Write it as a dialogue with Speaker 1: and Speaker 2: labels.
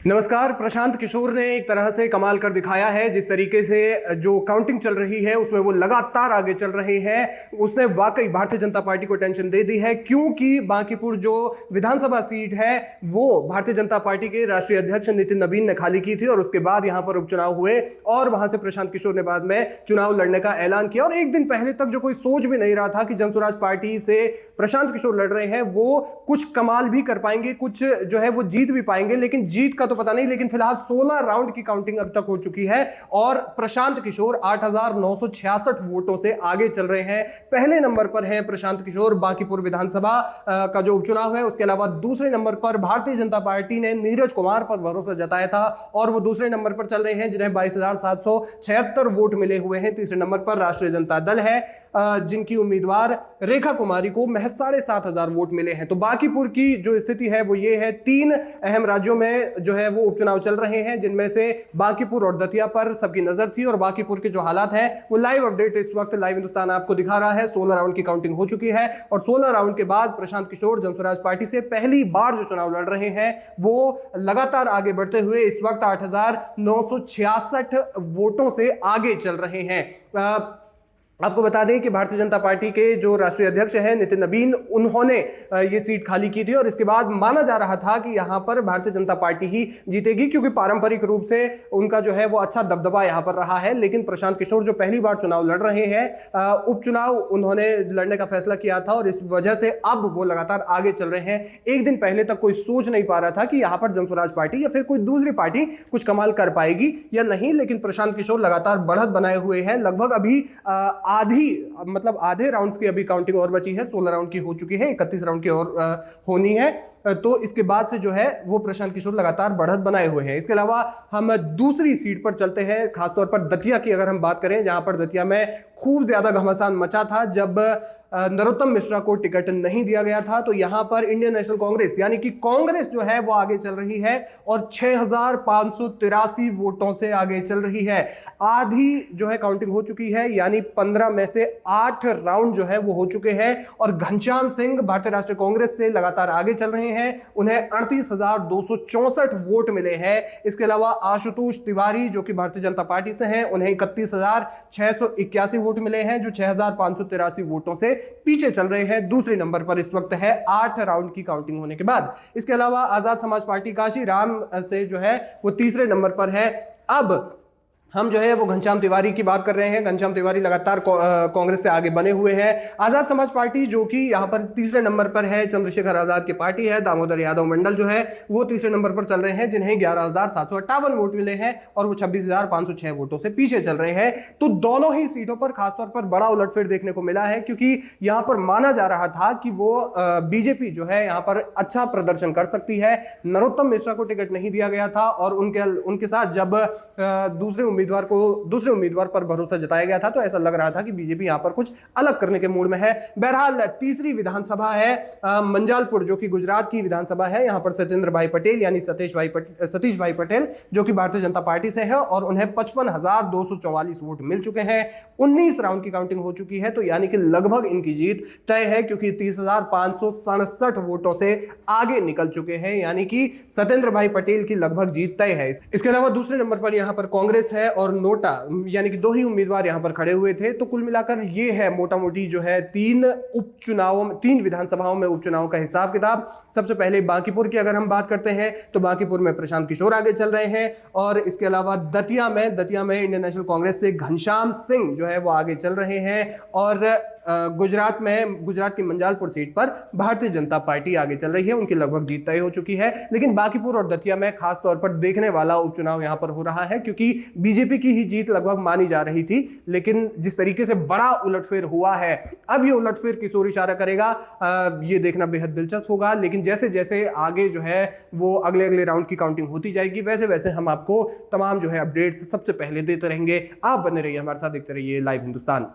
Speaker 1: नमस्कार। प्रशांत किशोर ने एक तरह से कमाल कर दिखाया है। जिस तरीके से जो काउंटिंग चल रही है उसमें वो लगातार आगे चल रहे हैं। उसने वाकई भारतीय जनता पार्टी को टेंशन दे दी है, क्योंकि बांकीपुर जो विधानसभा सीट है वो भारतीय जनता पार्टी के राष्ट्रीय अध्यक्ष नितिन नबीन ने खाली की थी और उसके बाद यहां पर उपचुनाव हुए और वहां से प्रशांत किशोर ने बाद में चुनाव लड़ने का ऐलान किया। और एक दिन पहले तक जो कोई सोच भी नहीं रहा था कि जनसुराज पार्टी से प्रशांत किशोर लड़ रहे हैं वो कुछ कमाल भी कर पाएंगे, कुछ जो है वो जीत भी पाएंगे, लेकिन जीत का तो पता नहीं। लेकिन फिलहाल 16 राउंड की काउंटिंग अब तक हो चुकी है और प्रशांत किशोर 8,966 वोटों से आगे चल रहे हैं। पहले नंबर पर है प्रशांत किशोर बांकीपुर विधानसभा का जो उपचुनाव है। उसके अलावा दूसरे नंबर पर भारतीय जनता पार्टी ने नीरज कुमार पर भरोसा जताया था और वो दूसरे नंबर पर चल रहे हैं, जिन्हें 22,776 वोट मिले हुए हैं। तीसरे नंबर पर राष्ट्रीय जनता दल है, जिनकी उम्मीदवार रेखा कुमारी को महज 7,500 वोट मिले हैं। तो बांकीपुर की जो स्थिति है वो ये है। 3 अहम राज्यों में जो है वो उपचुनाव चल रहे हैं, जिनमें से बांकीपुर और दतिया पर सबकी नजर थी और बांकीपुर के जो हालात हैं वो लाइव अपडेट इस वक्त लाइव हिंदुस्तान आपको दिखा रहा है। 16 राउंड की काउंटिंग हो चुकी है और 16 राउंड के बाद प्रशांत किशोर जनसुराज पार्टी से पहली बार जो चुनाव लड़ रहे हैं वो लगातार आगे बढ़ते हुए इस वक्त 8,966 वोटों से आगे चल रहे हैं। आपको बता दें कि भारतीय जनता पार्टी के जो राष्ट्रीय अध्यक्ष हैं नितिन नबीन, उन्होंने ये सीट खाली की थी और इसके बाद माना जा रहा था कि यहां पर भारतीय जनता पार्टी ही जीतेगी, क्योंकि पारंपरिक रूप से उनका जो है वो अच्छा दबदबा यहां पर रहा है। लेकिन प्रशांत किशोर जो पहली बार चुनाव लड़ रहे हैं, उपचुनाव उन्होंने लड़ने का फैसला किया था और इस वजह से अब वो लगातार आगे चल रहे हैं। एक दिन पहले तक कोई सोच नहीं पा रहा था कि यहां पर जनसुराज पार्टी या फिर कोई दूसरी पार्टी कुछ कमाल कर पाएगी या नहीं, लेकिन प्रशांत किशोर लगातार बढ़त बनाए हुए हैं। लगभग अभी आधे राउंड्स की अभी काउंटिंग और बची है। 16 राउंड की हो चुकी है, 31 राउंड की और होनी है। तो इसके बाद से जो है वो प्रशांत किशोर लगातार बढ़त बनाए हुए हैं। इसके अलावा हम दूसरी सीट पर चलते हैं, खासतौर पर दतिया की अगर हम बात करें, जहां पर दतिया में खूब ज्यादा घमासान मचा था जब नरोत्तम मिश्रा को टिकट नहीं दिया गया था। तो यहां पर इंडियन नेशनल कांग्रेस यानी कि कांग्रेस जो है वो आगे चल रही है और 6,583 वोटों से आगे चल रही है। आधी जो है काउंटिंग हो चुकी है, यानी 15 में से 8 राउंड जो है वो हो चुके हैं और घनश्याम सिंह भारतीय राष्ट्रीय कांग्रेस से लगातार आगे चल रहे हैं। उन्हें 38,264 वोट मिले हैं। इसके अलावा आशुतोष तिवारी जो कि भारतीय जनता पार्टी से हैं, उन्हें 31,681 वोट मिले हैं, जो 6,583 वोटों से पीछे चल रहे हैं। दूसरे नंबर पर इस वक्त है 8 राउंड की काउंटिंग होने के बाद। इसके अलावा आजाद समाज पार्टी काशी राम से जो है वो तीसरे नंबर पर है। अब हम जो है वो घनश्याम तिवारी की बात कर रहे हैं। घनश्याम तिवारी लगातार कांग्रेस से आगे बने हुए हैं। आजाद समाज पार्टी जो कि यहां पर तीसरे नंबर पर है, चंद्रशेखर आजाद की पार्टी है, दामोदर यादव मंडल जो है वो तीसरे नंबर पर चल रहे हैं, जिन्हें 11,758 वोट मिले हैं और वो 26,506 वोटों से पीछे चल रहे हैं। तो दोनों ही सीटों पर खासतौर पर बड़ा उलटफेर देखने को मिला है, क्योंकि यहां पर माना जा रहा था कि वो बीजेपी जो है यहां पर अच्छा प्रदर्शन कर सकती है। नरोत्तम मिश्रा को टिकट नहीं दिया गया था और उनके साथ जब दूसरे उम्मीदवार पर भरोसा जताया गया था तो ऐसा लग रहा था कि बीजेपी यहां पर कुछ अलग करने के मूड में है। बहरहाल तीसरी विधानसभा है मंजालपुर, जो कि गुजरात की विधानसभा है। यहां पर सत्येंद्र भाई पटेल यानी सतीश भाई पटेल जो कि भारतीय जनता पार्टी से है और उन्हें 55,244 वोट मिल चुके हैं। 19 राउंड की काउंटिंग हो चुकी है, तो यानी कि लगभग इनकी जीत तय है, क्योंकि 30,567 वोटों से आगे निकल चुके हैं, यानी कि सत्येंद्र भाई पटेल की लगभग जीत तय है। इसके अलावा दूसरे नंबर पर यहां पर कांग्रेस है और नोटा, यानी कि 2 ही उम्मीदवार यहां पर खड़े हुए थे। तो कुल मिलाकर ये है मोटा मोटी जो है 3 विधानसभाओं में उपचुनाव का हिसाब किताब। सबसे पहले बांकीपुर की अगर हम बात करते हैं तो बांकीपुर में प्रशांत किशोर आगे चल रहे हैं और इसके अलावा दतिया में इंडियन नेशनल कांग्रेस से घनश्याम सिंह जो है वो आगे चल रहे हैं और गुजरात की मंजालपुर सीट पर भारतीय जनता पार्टी आगे चल रही है। उनकी लगभग जीत तय हो चुकी है। लेकिन बांकीपुर और दतिया में खास तौर पर देखने वाला उपचुनाव यहां पर हो रहा है, क्योंकि बीजेपी की ही जीत लगभग मानी जा रही थी। लेकिन जिस तरीके से बड़ा उलटफेर हुआ है, अब ये उलटफेर किस ओर इशारा करेगा ये देखना बेहद दिलचस्प होगा। लेकिन जैसे जैसे आगे जो है वो अगले राउंड की काउंटिंग होती जाएगी, वैसे वैसे हम आपको तमाम जो है अपडेट्स सबसे पहले देते रहेंगे। आप बने रहिए हमारे साथ, देखते रहिए लाइव हिंदुस्तान।